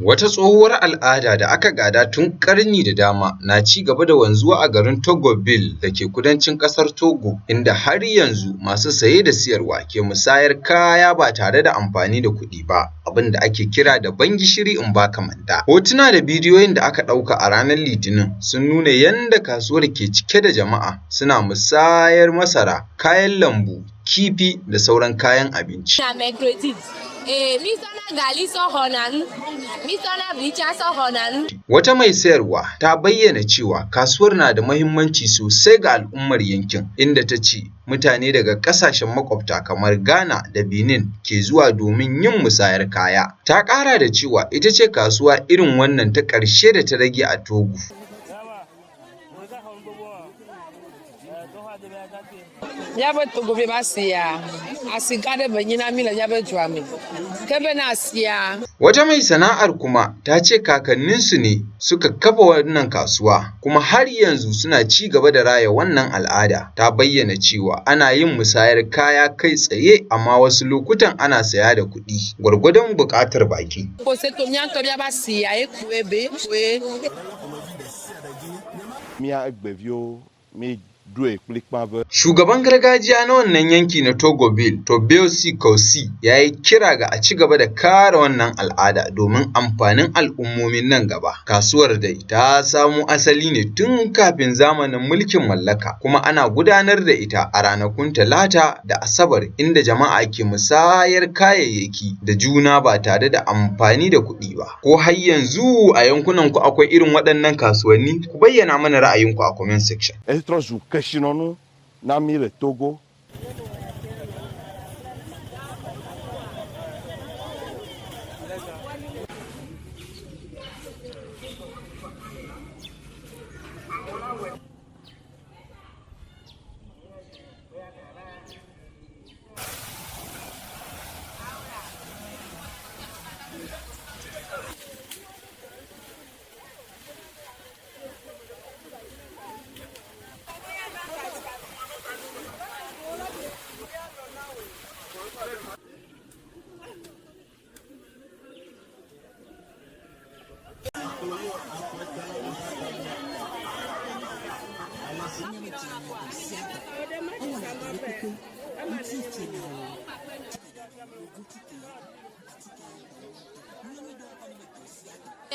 Wata tsohuwar al'ada da aka gada tun ƙarni da dama na ci gaba da wanzuwa a garin Togoville da ke kudancin ƙasar Togo, inda har yanzu masu saye da siyarwa ke musayar kaya ba tare da amfani da kuɗi ba, abin da ake kira da "ban gishiri in ba ka manda". Hotuna da bidiyoyin da aka ɗauka a ranar Litinin sun nuna yadda kasuwar ke cike da jama'a suna musayar masara, kayan lambu, kifi da sauran kayan abinci. Wata mai sayarwa ta bayyana cewa kasuwar na da muhimmanci sosai ga al'ummar yankin, inda ta ce mutane daga ƙasashen makwabta kamar Ghana da Benin ke zuwa domin yin musayar kaya. Ta ƙara da cewa ita ce kasuwa irin wannan ta ƙarshe da ta rage a Togo. Wata mai sana'ar kuma ta ce kakanninsu ne suka kafa wannan kasuwa, kuma har yanzu suna ci gaba da raya wannan al'ada. Ta bayyana cewa ana yin musayar kaya kai tsaye, amma wasu lokutan ana saya da kuɗi, gwargwadon buƙatar baƙi. Shugaban gargajiya na wannan yanki na Togoville, Tobiasi Kousi, ya yi kira ga a ci gaba da kare wannan al'ada domin amfanin al'ummomin nan gaba. Kasuwar dai ta samo asali ne tun kafin zamanin mulkin mallaka, kuma ana gudanar da ita a ranakun Talata da Asabar, inda jama'a ke musayar kayayyaki da juna ba tare da amfani da kuɗi ba. Ko har yanzu a yankunanku akwai irin waɗannan kasuwanni? Ku bayyana mana ra'ayinku a comment section.